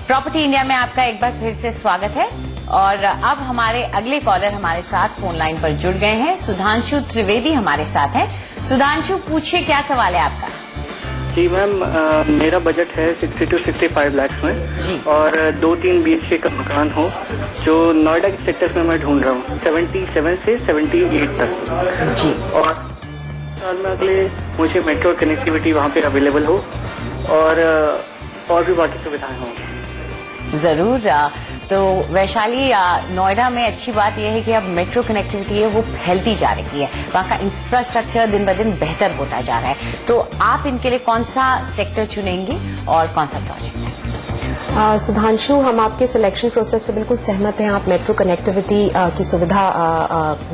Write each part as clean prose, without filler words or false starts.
Property India में आपका एक बार फिर से स्वागत है और अब हमारे अगले कॉलर हमारे साथ फोन लाइन पर जुड़ गए हैं। सुधांशु त्रिवेदी हमारे साथ हैं। सुधांशु, पूछिए क्या सवाल है आपका? जी मैम, मेरा बजट है 60 to 65 लाख में और 2-3 BHK का मकान हो जो नोएडा के सेक्टर्स में मैं ढूंढ रहा हूँ 77 से 78 तक जी। और साल में अगले मुझे मेट्रो कनेक्टिविटी वहाँ पे अवेलेबल हो और भी बाकी सुविधाएं हों। जरूर। तो वैशाली, नोएडा में अच्छी बात यह है कि अब मेट्रो कनेक्टिविटी है वो फैलती जा रही है, वहाँ का इंफ्रास्ट्रक्चर दिन ब दिन बेहतर होता जा रहा है। तो आप इनके लिए कौन सा सेक्टर चुनेंगे और कौन सा प्रोजेक्ट है? सुधांशु, हम आपके सिलेक्शन प्रोसेस से बिल्कुल सहमत हैं। आप मेट्रो कनेक्टिविटी की सुविधा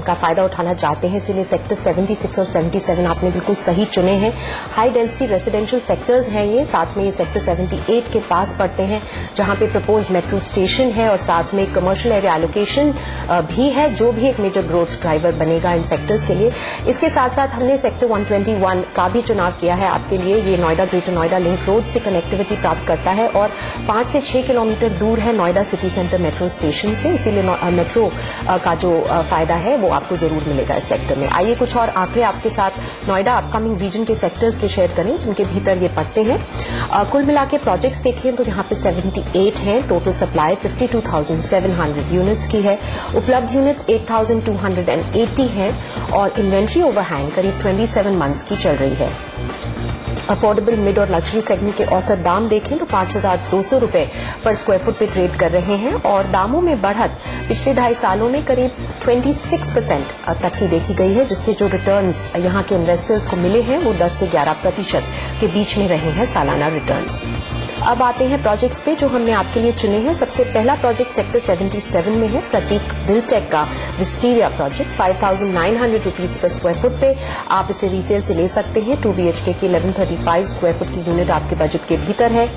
का फायदा उठाना चाहते हैं, इसीलिए सेक्टर 76 और 77 आपने बिल्कुल सही चुने हैं। हाई डेंसिटी रेजिडेंशियल सेक्टर्स हैं ये, साथ में ये सेक्टर 78 के पास पड़ते हैं जहां पे प्रपोज मेट्रो स्टेशन है और साथ में कमर्शियल एरिया एलोकेशन भी है जो भी एक मेजर ग्रोथ ड्राइवर बनेगा इन सेक्टर्स के लिए। इसके साथ साथ हमने सेक्टर 121 का भी चुनाव किया है आपके लिए। ये Noida greater Noida link road से कनेक्टिविटी प्राप्त करता है और 5 से 6 किलोमीटर दूर है Noida city centre metro station से, इसीलिए मेट्रो का जो फायदा है वो आपको जरूर मिलेगा इस सेक्टर में। आइए कुछ और आंकड़े आपके साथ नोएडा अपकमिंग रीजन के सेक्टर्स के शेयर करें जिनके भीतर ये पड़ते हैं। कुल मिला के प्रोजेक्ट्स देखें तो यहाँ पे 78 हैं। टोटल सप्लाई 52,700 यूनिट्स की है। उपलब्ध यूनिट्स 8,280 हैं और इन्वेंट्री ओवरहैंग करीब 27 मंथ्स की चल रही है। अफोर्डेबल, मिड और लग्जरी सेगमेंट के औसत दाम देखें तो 5,200 रुपए पर स्क्वायर फुट पे ट्रेड कर रहे हैं और दामों में बढ़त पिछले 2.5 सालों में करीब 26% तक की देखी गई है, जिससे जो रिटर्न्स यहाँ के इन्वेस्टर्स को मिले हैं वो 10 से 11% के बीच में रहे हैं सालाना रिटर्न्स। अब आते हैं प्रोजेक्ट्स पे जो हमने आपके लिए चुने हैं। सबसे पहला प्रोजेक्ट सेक्टर 77 में है, प्रतीक बिल्टेक का विस्टीरिया प्रोजेक्ट। 5,900 रुपीज पर स्क्वायर फुट पे आप इसे रीसेल से ले सकते हैं। 2 BHK की 1135 स्क्वायर फुट की यूनिट आपके बजट के भीतर है।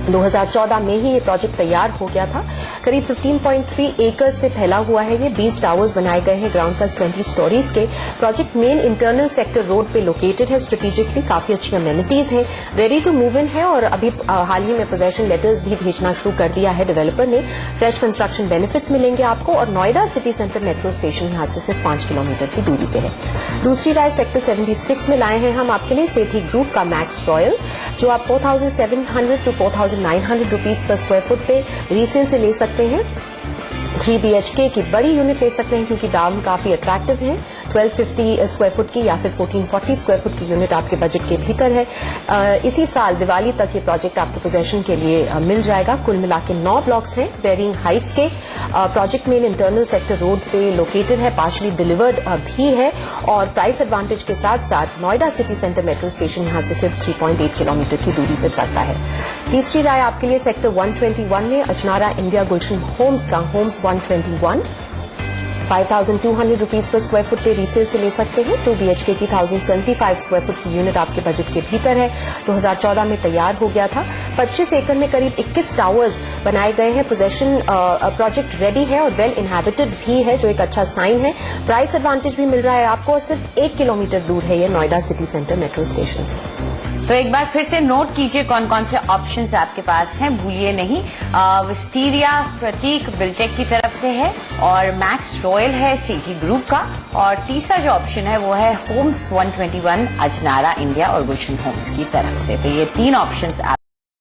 2014 में ही ये प्रोजेक्ट तैयार हो गया था। करीब 15.3 एकर्स पे फैला हुआ है ये। 20 टावर्स बनाए गए हैं ग्राउंड प्लस 20 स्टोरीज के। Project main internal sector road पे लोकेटेड है। स्ट्रेटेजिकली काफी अच्छी अमेनिटीज हैं, रेडी टू मूव इन है और अभी हाल ही में पोजेशन लेटर्स भी भेजना शुरू कर दिया है डेवलपर ने। फ्रेश कंस्ट्रक्शन बेनिफिट्स मिलेंगे आपको और Noida city centre metro station यहाँ से सिर्फ 5 किलोमीटर की दूरी पे है। दूसरी राय सेक्टर 76 में लाए हैं हम आपके लिए सेठी ग्रुप का मैक्स रॉयल, जो आप 4,700 to 4,900 रुपीज पर स्क्वायर फुट पे रीसेल से ले सकते हैं। 3 BHK की बड़ी यूनिट ले सकते हैं क्योंकि दाम काफी अट्रैक्टिव है। 1250 स्क्वायर फुट की या फिर 1440 स्क्वायर फुट की यूनिट आपके बजट के भीतर है। इसी साल दिवाली तक ये प्रोजेक्ट आपको पोजेशन के लिए मिल जाएगा। कुल मिला के 9 ब्लॉक्स हैं वेरिंग हाइट्स के। प्रोजेक्ट में इंटरनल सेक्टर रोड पे लोकेटेड है, पार्शली डिलीवर्ड भी है और प्राइस एडवांटेज के साथ साथ Noida city centre metro station यहाँ से सिर्फ 3.8 किलोमीटर की दूरी पर पड़ता है। तीसरी राय आपके लिए सेक्टर 121 में अजनारा इंडिया गुलशन होम्स का होम्स 121 5,200 रुपीज पर स्क्वायर फुट पे रीसेल से ले सकते हैं। 2 BHK की 1,075 स्क्वायर फुट की यूनिट आपके बजट के भीतर है। 2014 में तैयार हो गया था। 25 एकड़ में करीब 21 टावर्स बनाए गए हैं। पोजेशन प्रोजेक्ट रेडी है और वेल इनहैबिटेड भी है, जो एक अच्छा साइन है। प्राइस एडवांटेज भी मिल रहा है आपको और सिर्फ 1 किलोमीटर दूर है ये Noida city centre metro station से। तो एक बार फिर से नोट कीजिए कौन कौन से ऑप्शंस आपके पास हैं, भूलिए नहीं। विस्टीरिया प्रतीक बिल्टेक की तरफ से है और मैक्स रॉयल है सेठी ग्रुप का और तीसरा जो ऑप्शन है वो है होम्स 121 अजनारा इंडिया और गुलशन होम्स की तरफ से। तो ये 3 ऑप्शंस